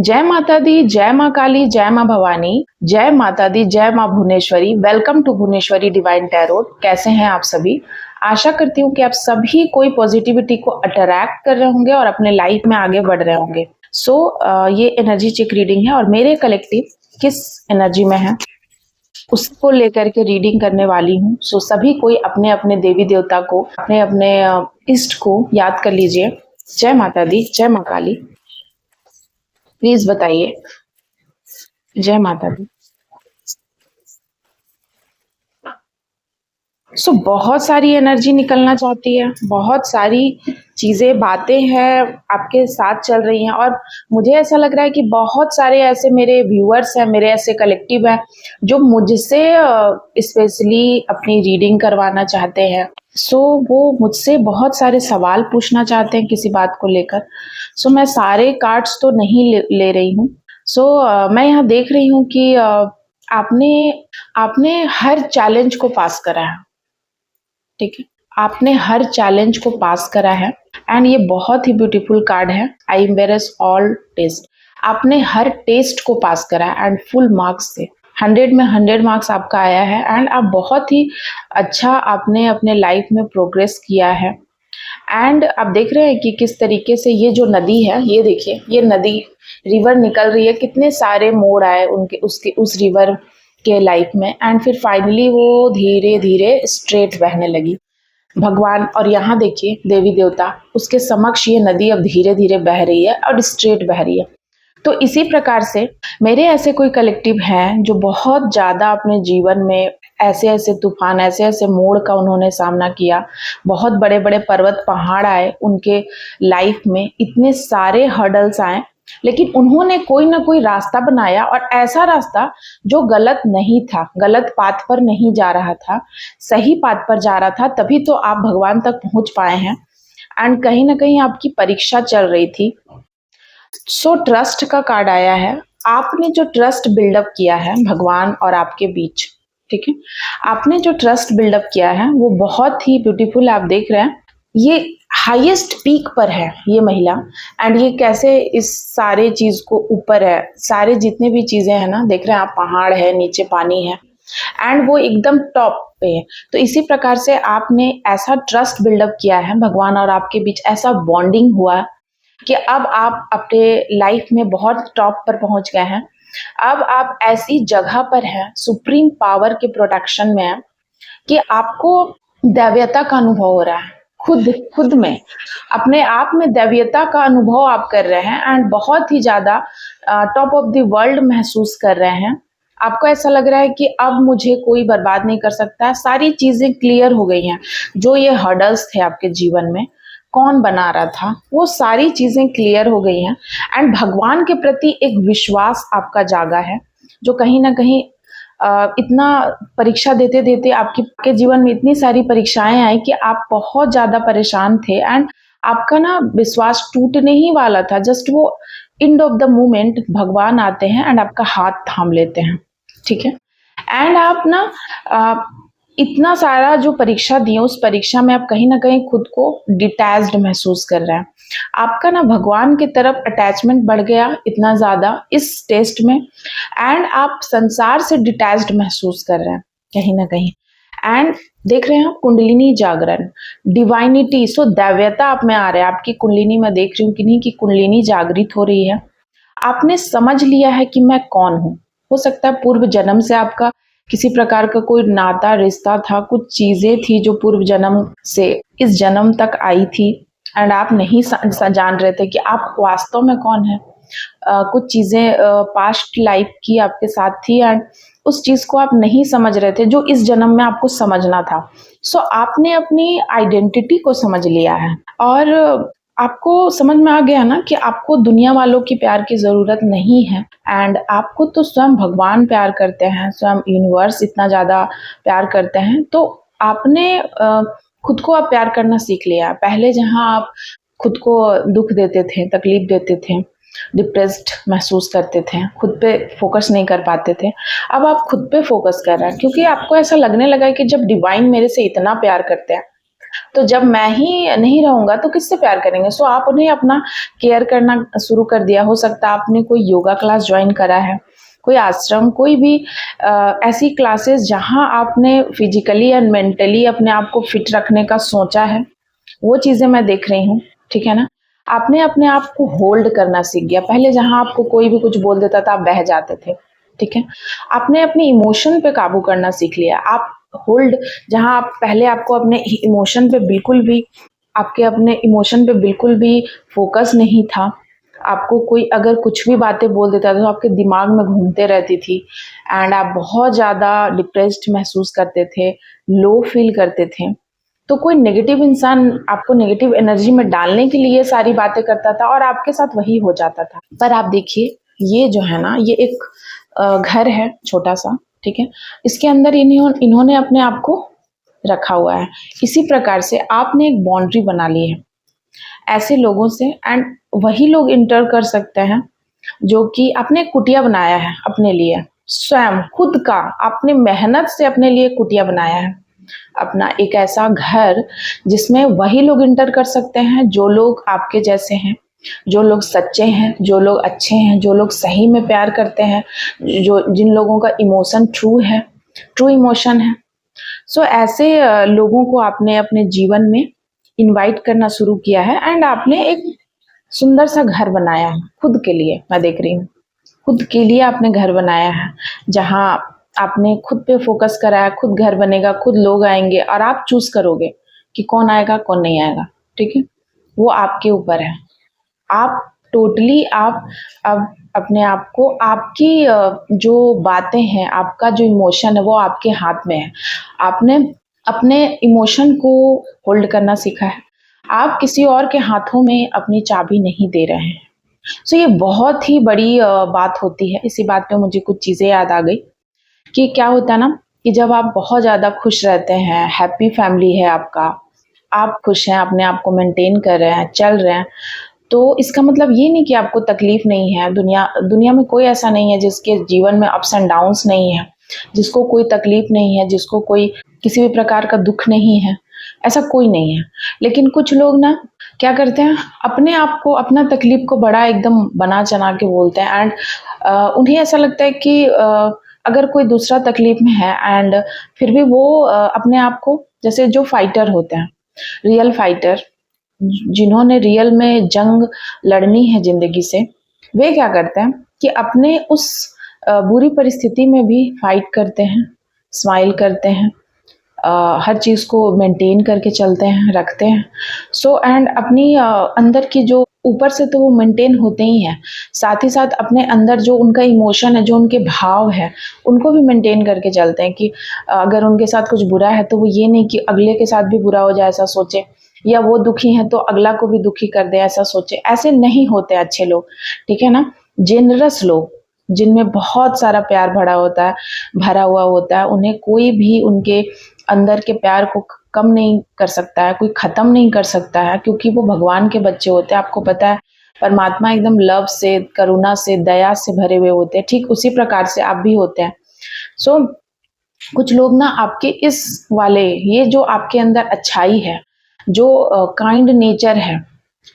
जय माता दी, जय माँ काली, जय माँ भवानी, जय माता दी, जय माँ Bhuvaneshwari. Welcome to Bhuvaneshwari divine tarot. कैसे हैं आप सभी? आशा करती हूँ कि आप सभी कोई पॉजिटिविटी को अट्रैक्ट कर रहे होंगे और अपने लाइफ में आगे बढ़ रहे होंगे। ये एनर्जी चेक रीडिंग है और मेरे कलेक्टिव किस एनर्जी में है उसको लेकर के रीडिंग करने वाली हूँ। सभी कोई अपने अपने देवी देवता को, अपने अपने इष्ट को याद कर लीजिए। जय माता दी, जय माँ काली। प्लीज बताइए। जय माता दी। बहुत सारी एनर्जी निकलना चाहती है, बहुत सारी चीजें, बातें हैं आपके साथ चल रही हैं और मुझे ऐसा लग रहा है कि बहुत सारे ऐसे मेरे व्यूअर्स हैं, मेरे ऐसे कलेक्टिव हैं जो मुझसे स्पेशली अपनी रीडिंग करवाना चाहते हैं। वो मुझसे बहुत सारे सवाल पूछना चाहते हैं किसी बात को लेकर। मैं सारे कार्ड्स तो नहीं ले रही हूँ। मैं यहाँ देख रही हूँ कि आपने आपने हर चैलेंज को पास करा है। ठीक है, आपने हर चैलेंज को पास करा है एंड ये बहुत ही ब्यूटीफुल कार्ड है। आई एम्बेरस ऑल टेस्ट। आपने हर टेस्ट को पास करा है एंड फुल मार्क्स से 100 में 100 मार्क्स आपका आया है एंड आप बहुत ही अच्छा आपने अपने लाइफ में प्रोग्रेस किया है। एंड आप देख रहे हैं कि किस तरीके से ये जो नदी है, ये देखिए, ये नदी रिवर निकल रही है, कितने सारे मोड़ आए उस रिवर के लाइफ में एंड फिर फाइनली वो धीरे धीरे स्ट्रेट बहने लगी। भगवान और यहाँ देखिए देवी देवता, उसके समक्ष ये नदी अब धीरे धीरे बह रही है और स्ट्रेट बह रही है। तो इसी प्रकार से मेरे ऐसे कोई कलेक्टिव हैं जो बहुत ज़्यादा अपने जीवन में ऐसे ऐसे तूफान, ऐसे ऐसे मोड़ का उन्होंने सामना किया। बहुत बड़े बड़े पर्वत पहाड़ आए उनके लाइफ में, इतने सारे हर्डल्स आए, लेकिन उन्होंने कोई ना कोई रास्ता बनाया और ऐसा रास्ता जो गलत नहीं था, गलत पाथ पर नहीं जा रहा था, सही पाथ पर जा रहा था। तभी तो आप भगवान तक पहुंच पाए हैं एंड कहीं ना कहीं आपकी परीक्षा चल रही थी। ट्रस्ट का कार्ड आया है। आपने जो ट्रस्ट बिल्डअप किया है भगवान और आपके बीच, ठीक है, आपने जो ट्रस्ट बिल्डअप किया है वो बहुत ही ब्यूटीफुल। आप देख रहे हैं ये हाईएस्ट पीक पर है ये महिला एंड ये कैसे इस सारे चीज को ऊपर है, सारे जितने भी चीजें हैं ना, देख रहे हैं आप, पहाड़ है, नीचे पानी है एंड वो एकदम टॉप पे है। तो इसी प्रकार से आपने ऐसा ट्रस्ट बिल्डअप किया है, भगवान और आपके बीच ऐसा बॉन्डिंग हुआ कि अब आप अपने लाइफ में बहुत टॉप पर पहुंच गए हैं। अब आप ऐसी जगह पर हैं, सुप्रीम पावर के प्रोटेक्शन में है कि आपको दैव्यता का अनुभव हो रहा है। खुद में, अपने आप में दैव्यता का अनुभव आप कर रहे हैं एंड बहुत ही ज्यादा टॉप ऑफ द वर्ल्ड महसूस कर रहे हैं। आपको ऐसा लग रहा है कि अब मुझे कोई बर्बाद नहीं कर सकता। सारी चीजें क्लियर हो गई हैं। जो ये हर्डल्स थे आपके जीवन में, कौन बना रहा था, वो सारी चीजें क्लियर हो गई हैं एंड भगवान के प्रति एक विश्वास आपका जागा है जो कहीं ना कहीं इतना परीक्षा देते देते आपके जीवन में इतनी सारी परीक्षाएं आई कि आप बहुत ज्यादा परेशान थे एंड आपका ना विश्वास टूटने ही वाला था। जस्ट वो एंड ऑफ द मोमेंट भगवान आते हैं एंड आपका हाथ थाम लेते हैं, ठीक है। एंड आप ना इतना सारा जो परीक्षा दी है, उस परीक्षा में आप कहीं ना कहीं खुद को डिटैच्ड महसूस कर रहे हैं। आपका ना भगवान की तरफ अटैचमेंट बढ़ गया इतना ज्यादा इस टेस्ट में एंड आप संसार से डिटैच्ड महसूस कर रहे हैं कहीं ना कहीं। एंड देख रहे हैं आप कुंडलिनी जागरण, डिवाइनिटी, दैव्यता आप में आ रहा है। आपकी कुंडलिनी में देख रही हूँ कि नहीं, कि कुंडलिनी जागृत हो रही है। आपने समझ लिया है कि मैं कौन हूँ। हो सकता है पूर्व जन्म से आपका किसी प्रकार का कोई नाता रिश्ता था, कुछ चीजें थी जो पूर्व जन्म से इस जन्म तक आई थी एंड आप नहीं जान रहे थे कि आप वास्तव में कौन है। कुछ चीजें पास्ट लाइफ की आपके साथ थी एंड उस चीज को आप नहीं समझ रहे थे जो इस जन्म में आपको समझना था। आपने अपनी आइडेंटिटी को समझ लिया है और आपको समझ में आ गया ना कि आपको दुनिया वालों की प्यार की जरूरत नहीं है एंड आपको तो स्वयं भगवान प्यार करते हैं, स्वयं यूनिवर्स इतना ज्यादा प्यार करते हैं। तो आपने खुद को आप प्यार करना सीख लिया। पहले जहां आप खुद को दुख देते थे, तकलीफ देते थे, डिप्रेस्ड महसूस करते थे, खुद पे फोकस नहीं कर पाते थे, अब आप खुद पे फोकस कर रहे हैं क्योंकि आपको ऐसा लगने लगा है कि जब डिवाइन मेरे से इतना प्यार करते हैं तो जब मैं ही नहीं रहूँगा तो किससे प्यार करेंगे? सो आप उन्हें अपना केयर करना शुरू कर दिया। हो सकता है आपने कोई योगा क्लास जॉइन करा है, कोई आश्रम, कोई भी ऐसी क्लासेस जहाँ आपने फिज़िकली एंड मेंटली अपने आप को फिट रखने का सोचा है, वो चीज़ें मैं देख रही हूँ, ठीक है ना? आपने अपने आप को होल्ड करना सीख गया। पहले जहाँ आपको कोई भी कुछ बोल देता था, आप बह जाते थे, ठीक है? आपने अपने इमोशन पे काबू करना सीख लिया। आप होल्ड जहाँ आप पहले आपको अपने इमोशन पे बिल्कुल भी आपके अपने इमोशन पे बिल्कुल भी फ़ोकस नहीं था। आपको कोई अगर कुछ भी बातें बोल देता था तो आपके दिमाग में घूमते रहती थी एंड आप बहुत ज़्यादा डिप्रेस्ड महसूस करते थे, लो फ़ील करते थे। तो कोई नेगेटिव इंसान आपको नेगेटिव एनर्जी में डालने के लिए सारी बातें करता था और आपके साथ वही हो जाता था। पर आप देखिए, ये जो है ना, ये एक घर है छोटा-सा, ठीक है? इसके अंदर इन्होंने अपने आप को रखा हुआ है। इसी प्रकार से आपने एक बाउंड्री बना ली है ऐसे लोगों से एंड वही लोग इंटर कर सकते हैं जो कि आपने एक कुटिया बनाया है अपने लिए, स्वयं खुद का आपने मेहनत से अपने लिए कुटिया बनाया है। अपना एक ऐसा घर जिसमें वही लोग इंटर कर सकते हैं जो लोग आपके जैसे हैं, जो लोग सच्चे हैं, जो लोग अच्छे हैं, जो लोग सही में प्यार करते हैं, जो जिन लोगों का इमोशन ट्रू है, ट्रू इमोशन है। सो ऐसे लोगों को आपने अपने जीवन में इनवाइट करना शुरू किया है एंड आपने एक सुंदर सा घर बनाया है खुद के लिए। मैं देख रही हूँ खुद के लिए आपने घर बनाया है जहाँ आपने खुद पे फोकस करा है। खुद घर बनेगा, खुद लोग आएंगे और आप चूज करोगे कि कौन आएगा कौन नहीं आएगा, ठीक है? वो आपके ऊपर है। आप टोटली आप अब अपने आप को आपकी जो बातें हैं, आपका जो इमोशन है वो आपके हाथ में है। आपने अपने इमोशन को होल्ड करना सीखा है। आप किसी और के हाथों में अपनी चाबी नहीं दे रहे हैं। सो ये बहुत ही बड़ी बात होती है। इसी बात पे मुझे कुछ चीज़ें याद आ गई कि क्या होता है ना कि जब आप बहुत ज़्यादा खुश रहते हैं, हैप्पी फैमिली है आपका, आप खुश हैं, अपने आप को मेंटेन कर रहे हैं, चल रहे हैं, तो इसका मतलब ये नहीं कि आपको तकलीफ नहीं है। दुनिया दुनिया में कोई ऐसा नहीं है जिसके जीवन में अप्स एंड डाउन्स नहीं है, जिसको कोई तकलीफ नहीं है, जिसको कोई किसी भी प्रकार का दुख नहीं है। ऐसा कोई नहीं है। लेकिन कुछ लोग ना क्या करते हैं, अपने आप को, अपना तकलीफ को बड़ा एकदम बना-चना के बोलते हैं एंड उन्हें ऐसा लगता है कि अगर कोई दूसरा तकलीफ में है एंड फिर भी वो अपने आप को, जैसे जो फाइटर होते हैं, रियल फाइटर जिन्होंने रियल में जंग लड़नी है ज़िंदगी से, वे क्या करते हैं कि अपने उस बुरी परिस्थिति में भी फाइट करते हैं, स्माइल करते हैं, हर चीज़ को मेंटेन करके चलते हैं, रखते हैं। सो एंड अपनी अंदर की जो ऊपर से तो वो मेंटेन होते ही हैं, साथ ही साथ अपने अंदर जो उनका इमोशन है, जो उनके भाव है, उनको भी मेंटेन करके चलते हैं कि अगर उनके साथ कुछ बुरा है तो वो ये नहीं कि अगले के साथ भी बुरा हो जाए ऐसा सोचे, या वो दुखी हैं तो अगला को भी दुखी कर दे ऐसा सोचे। ऐसे नहीं होते अच्छे लोग, ठीक है ना? जेनरस लोग जिनमें बहुत सारा प्यार भरा हुआ होता है, उन्हें कोई भी उनके अंदर के प्यार को कम नहीं कर सकता है, कोई ख़त्म नहीं कर सकता है, क्योंकि वो भगवान के बच्चे होते हैं। आपको पता है परमात्मा एकदम लव से, करुणा से, दया से भरे हुए होते हैं। ठीक उसी प्रकार से आप भी होते हैं। सो कुछ लोग ना आपके इस वाले, ये जो आपके अंदर अच्छाई है, जो काइंड नेचर है,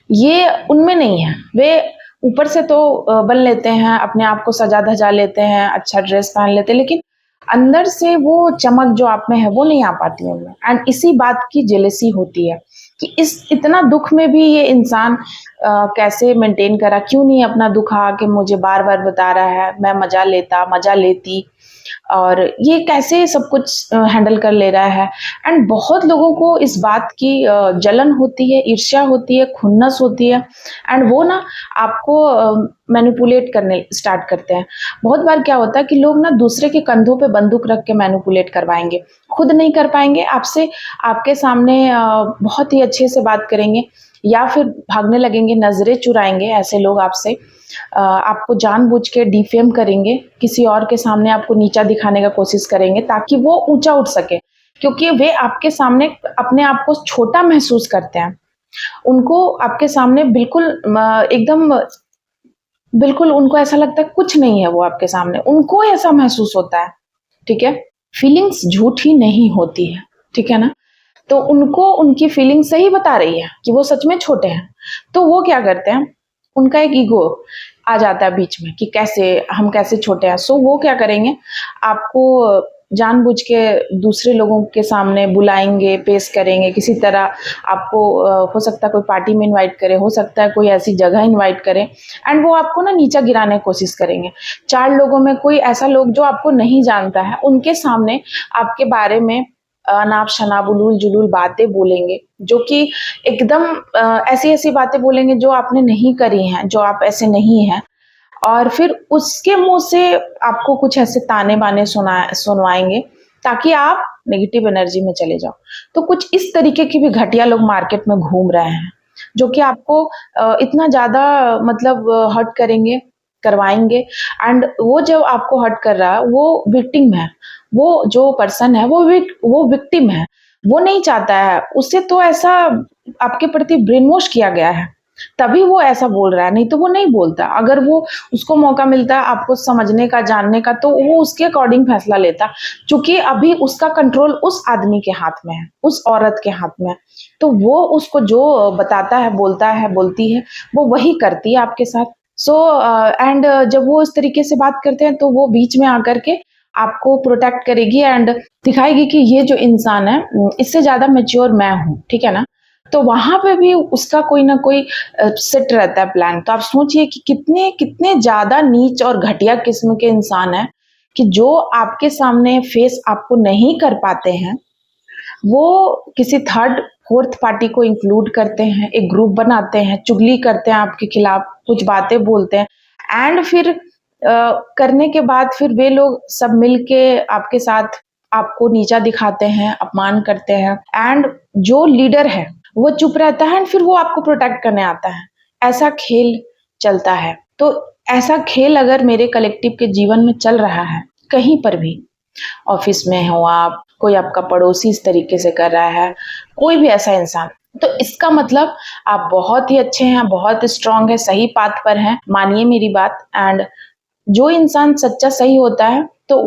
ये उनमें नहीं है। वे ऊपर से तो बन लेते हैं, अपने आप को सजा-धजा लेते हैं, अच्छा ड्रेस पहन लेते हैं, लेकिन अंदर से वो चमक जो आप में है वो नहीं आ पाती उनमें एंड इसी बात की जेलसी होती है कि इस इतना दुख में भी ये इंसान कैसे मेंटेन करा, क्यों नहीं अपना दुख आके मुझे बार-बार बता रहा है, मैं मज़ा लेती और ये कैसे सब कुछ हैंडल कर ले रहा है। एंड बहुत लोगों को इस बात की जलन होती है, ईर्ष्या होती है, खुन्नस होती है एंड वो ना आपको मैनिपुलेट करने स्टार्ट करते हैं। बहुत बार क्या होता है कि लोग ना दूसरे के कंधों पे बंदूक रख के मैनिपुलेट करवाएँगे, खुद नहीं कर पाएँगे, आपसे आपके सामने बहुत ही अच्छे से बात करेंगे या फिर भागने लगेंगे, नज़रें चुराएँगे ऐसे लोग आपसे। आपको जानबूझ के डिफेम करेंगे, किसी और के सामने आपको नीचा दिखाने का कोशिश करेंगे ताकि वो ऊँचा उठ सके, क्योंकि वे आपके सामने अपने आप को छोटा महसूस करते हैं। उनको आपके सामने बिल्कुल उनको ऐसा लगता है कुछ नहीं है वो आपके सामने, उनको ऐसा महसूस होता है, ठीक है? फीलिंग्स झूठी नहीं होती है, ठीक है ना? तो उनको उनकी फीलिंग सही बता रही है कि वो सच में छोटे हैं। तो वो क्या करते हैं, उनका एक ईगो आ जाता है बीच में कि कैसे हम कैसे छोटे हैं। सो वो क्या करेंगे, आपको जानबूझ के दूसरे लोगों के सामने बुलाएंगे, पेश करेंगे किसी तरह। आपको हो सकता है कोई पार्टी में इनवाइट करे, हो सकता है कोई ऐसी जगह इनवाइट करे, एंड वो आपको ना नीचा गिराने की कोशिश करेंगे। 4 लोगों में कोई ऐसा लोग जो आपको नहीं जानता है, उनके सामने आपके बारे में अनाप शनाप उलूल जुलूल बातें बोलेंगे, जो कि एकदम ऐसी ऐसी बातें बोलेंगे जो आपने नहीं करी हैं, जो आप ऐसे नहीं हैं। और फिर उसके मुंह से आपको कुछ ऐसे ताने बाने सुनवाएंगे ताकि आप नेगेटिव एनर्जी में चले जाओ। तो कुछ इस तरीके की भी घटिया लोग मार्केट में घूम रहे हैं, जो कि आपको इतना ज्यादा मतलब हर्ट करेंगे, करवाएंगे। एंड वो जब आपको हर्ट कर रहा है, वो विक्टिम है। वो जो पर्सन है वो विक्टिम है। वो नहीं चाहता है, उसे तो ऐसा आपके प्रति ब्रेन वॉश किया गया है, तभी वो ऐसा बोल रहा है, नहीं तो वो नहीं बोलता। अगर वो उसको मौका मिलता है आपको समझने का, जानने का, तो वो उसके अकॉर्डिंग फैसला लेता। क्योंकि अभी उसका कंट्रोल उस आदमी के हाथ में है, उस औरत के हाथ में है। तो वो उसको जो बताता है, बोलता है, बोलती है, वो वही करती है आपके साथ। सो एंड जब वो इस तरीके से बात करते हैं, तो वो बीच में आकर के आपको प्रोटेक्ट करेगी एंड दिखाएगी कि ये जो इंसान है, इससे ज्यादा मेच्योर मैं हूँ, ठीक है ना। तो वहां पे भी उसका कोई ना कोई सेट रहता है प्लान। तो आप सोचिए कि कितने कितने ज्यादा नीच और घटिया किस्म के इंसान है कि जो आपके सामने फेस आपको नहीं कर पाते हैं, वो किसी थर्ड फोर्थ पार्टी को इंक्लूड करते हैं, एक ग्रुप बनाते हैं, चुगली करते हैं आपके खिलाफ, कुछ बातें बोलते हैं, एंड फिर करने के बाद फिर वे लोग सब मिलके आपके साथ आपको नीचा दिखाते हैं, अपमान करते हैं। एंड जो लीडर है वो चुप रहता है, एंड फिर वो आपको प्रोटेक्ट करने आता है। ऐसा खेल चलता है। तो ऐसा खेल अगर मेरे कलेक्टिव के जीवन में चल रहा है, कहीं पर भी, ऑफिस में हो आप, कोई आपका पड़ोसी इस तरीके से कर रहा है, कोई भी ऐसा इंसान, तो इसका मतलब आप बहुत ही अच्छे हैं, बहुत स्ट्रांग है, सही पाथ पर हैं, मानिए मेरी बात। एंड जो इंसान सच्चा सही होता है, तो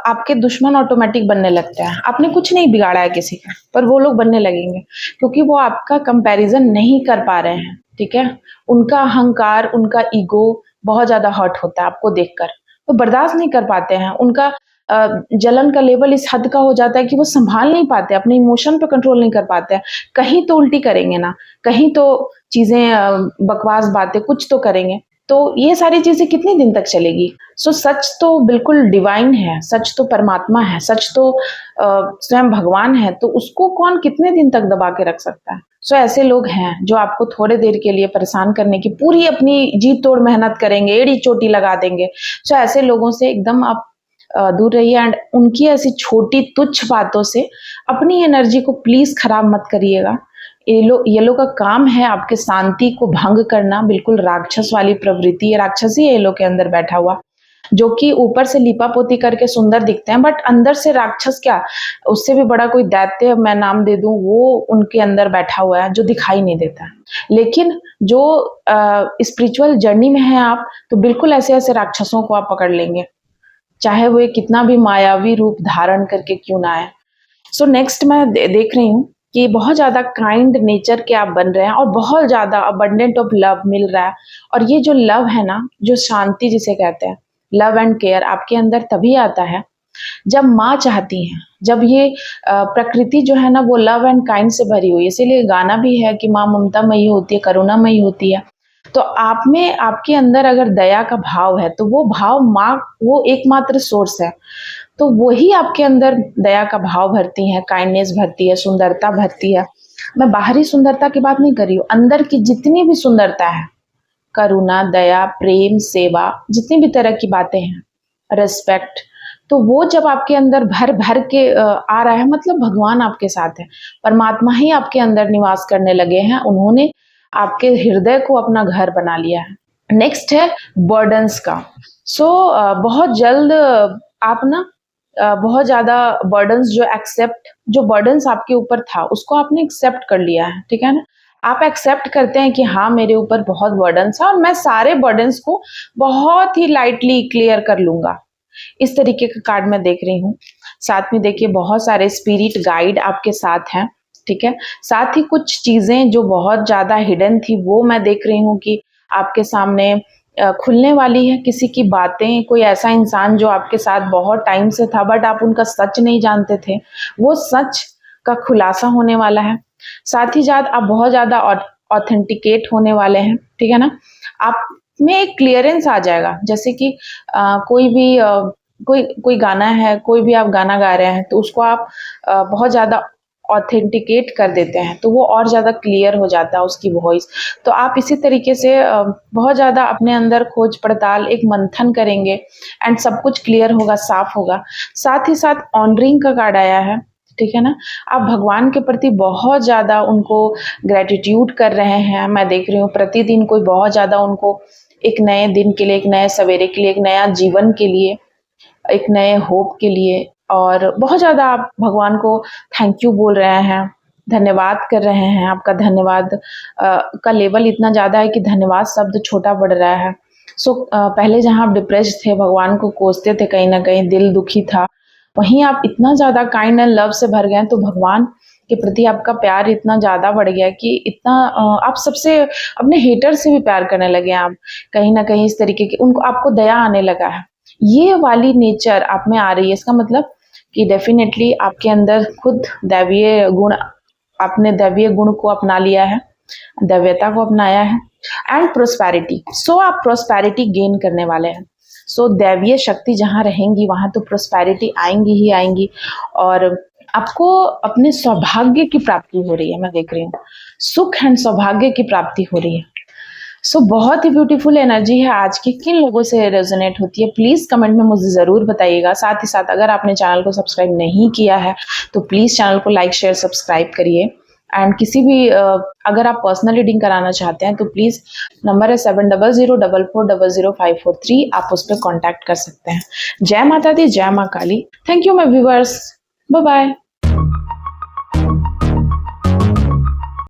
आपके दुश्मन ऑटोमेटिक बनने लगते हैं। आपने कुछ नहीं बिगाड़ा है किसी का, पर वो लोग बनने लगेंगे, क्योंकि वो आपका कंपैरिजन नहीं कर पा रहे हैं, ठीक है। उनका अहंकार, उनका ईगो बहुत ज्यादा हर्ट होता है आपको देखकर, वो बर्दाश्त नहीं कर पाते हैं। उनका जलन का लेवल इस हद का हो जाता है कि वो संभाल नहीं पाते, अपने इमोशन पे कंट्रोल नहीं कर पाते हैं। कहीं तो उल्टी करेंगे ना, कहीं तो चीजें बकवास बातें कुछ तो करेंगे। तो ये सारी चीजें कितनी दिन तक चलेगी। सो सच तो बिल्कुल डिवाइन है, सच तो परमात्मा है, सच तो स्वयं भगवान है, तो उसको कौन कितने दिन तक दबा के रख सकता है। सो ऐसे लोग हैं जो आपको थोड़े देर के लिए परेशान करने की पूरी अपनी जी तोड़ मेहनत करेंगे, एड़ी चोटी लगा देंगे। सो ऐसे लोगों से एकदम आप दूर रहिए, एंड उनकी ऐसी छोटी तुच्छ बातों से अपनी एनर्जी को प्लीज खराब मत करिएगा। ये लोग का काम है आपके शांति को भंग करना, बिल्कुल राक्षस वाली प्रवृत्ति है, राक्षस ही ये लोग के अंदर बैठा हुआ, जो कि ऊपर से लिपा पोती करके सुंदर दिखते हैं, बट अंदर से राक्षस क्या, उससे भी बड़ा कोई दैत्य मैं नाम दे दूं, वो उनके अंदर बैठा हुआ है, जो दिखाई नहीं देता। लेकिन जो स्पिरिचुअल जर्नी में है आप, तो बिल्कुल ऐसे ऐसे राक्षसों को आप पकड़ लेंगे, चाहे वो कितना भी मायावी रूप धारण करके क्यों ना आए। सो नेक्स्ट मैं देख रही हूँ कि बहुत ज्यादा काइंड नेचर के आप बन रहे हैं, और बहुत ज्यादा अबंडेंट ऑफ लव मिल रहा है। और ये जो लव है ना, जो शांति जिसे कहते हैं, लव एंड केयर आपके अंदर तभी आता है जब माँ चाहती है, जब ये प्रकृति जो है ना वो लव एंड काइंड से भरी हुई है। इसीलिए गाना भी है कि माँ ममतामयी होती है, करुणामयी होती है। तो आप में, आपके अंदर अगर दया का भाव है, तो वो भाव माँ, वो एकमात्र सोर्स है, तो वही आपके अंदर दया का भाव भरती है, काइंडनेस भरती है, सुंदरता भरती है। मैं बाहरी सुंदरता की बात नहीं कर रही हूँ, अंदर की जितनी भी सुंदरता है, करुणा, दया, प्रेम, सेवा, जितनी भी तरह की बातें हैं, रिस्पेक्ट, तो वो जब आपके अंदर भर भर के आ रहा है, मतलब भगवान आपके साथ है, परमात्मा ही आपके अंदर निवास करने लगे हैं, उन्होंने आपके हृदय को अपना घर बना लिया है। नेक्स्ट है बर्डन्स का। सो बहुत जल्द आप ना बहुत ज्यादा बर्डन्स जो बर्डन्स आपके ऊपर था, उसको आपने एक्सेप्ट कर लिया है, ठीक है ना। आप एक्सेप्ट करते हैं कि हाँ, मेरे ऊपर बहुत बर्डन्स है और मैं सारे बर्डन्स को बहुत ही लाइटली क्लियर कर लूंगा। इस तरीके का कार्ड मैं देख रही हूँ। साथ में देखिए बहुत सारे स्पिरिट गाइड आपके साथ हैं, ठीक है। साथ ही कुछ चीज़ें जो बहुत ज़्यादा हिडन थी वो मैं देख रही हूँ कि आपके सामने खुलने वाली है। किसी की बातें, कोई ऐसा इंसान जो आपके साथ बहुत टाइम से था बट आप उनका सच नहीं जानते थे, वो सच का खुलासा होने वाला है। साथ ही साथ आप बहुत ज़्यादा ऑथेंटिकेट होने वाले हैं, ठीक है ना? आप में एक क्लियरेंस आ जाएगा, जैसे कि कोई भी कोई गाना है, कोई भी आप गाना गा रहे हैं तो उसको आप बहुत ज़्यादा ऑथेंटिकेट कर देते हैं, तो वो और ज़्यादा क्लियर हो जाता है उसकी वॉइस। तो आप इसी तरीके से बहुत ज़्यादा अपने अंदर खोज-पड़ताल, एक मंथन करेंगे एंड सब कुछ क्लियर होगा, साफ होगा। साथ ही साथ ऑनरिंग का कार्ड आया है, ठीक है ना? आप भगवान के प्रति बहुत ज़्यादा उनको ग्रैटिट्यूड कर रहे हैं, मैं देख रही हूँ प्रतिदिन कोई बहुत ज़्यादा उनको एक नए दिन के लिए, एक नए सवेरे के लिए, एक नया जीवन के लिए, एक नए होप के लिए और बहुत ज़्यादा आप भगवान को थैंक यू बोल रहे हैं, धन्यवाद कर रहे हैं। आपका धन्यवाद का लेवल इतना ज़्यादा है कि धन्यवाद शब्द छोटा पड़ रहा है। पहले जहाँ आप डिप्रेस्ड थे, भगवान को कोसते थे, कहीं न कहीं दिल दुखी था, वहीं आप इतना ज़्यादा काइंड एंड लव से भर गए हैं, तो भगवान के प्रति आपका प्यार इतना ज़्यादा बढ़ गया है कि इतना आप सबसे अपने हेटर से भी प्यार करने लगे हैं आप। कहीं न कहीं इस तरीके की उनको आपको दया आने लगा है। ये वाली नेचर आप में आ रही है, इसका मतलब कि डेफ़िनेटली आपके अंदर खुद दैवीय गुण, आपने दैवीय गुण को अपना लिया है, दैव्यता को अपनाया है एंड प्रोस्पेरिटी। सो आप प्रोस्पेरिटी गेन करने वाले हैं। सो दैवीय शक्ति जहाँ रहेंगी वहाँ तो प्रोस्पेरिटी आएँगी ही आएँगी और आपको अपने सौभाग्य की प्राप्ति हो रही है, मैं देख रही हूँ। सुख एंड सौभाग्य की प्राप्ति हो रही है। बहुत ही ब्यूटीफुल एनर्जी है आज की। किन लोगों से रेजोनेट होती है प्लीज़ कमेंट में मुझे ज़रूर बताइएगा। साथ ही साथ अगर आपने चैनल को सब्सक्राइब नहीं किया है तो प्लीज़ चैनल को लाइक शेयर सब्सक्राइब करिए एंड किसी भी अगर आप पर्सनल रीडिंग कराना चाहते हैं तो प्लीज़ नंबर है 7004440543, आप उस पर कॉन्टैक्ट कर सकते हैं। जय माता दी, जय माँ Kali. Thank you my viewers, bye bye.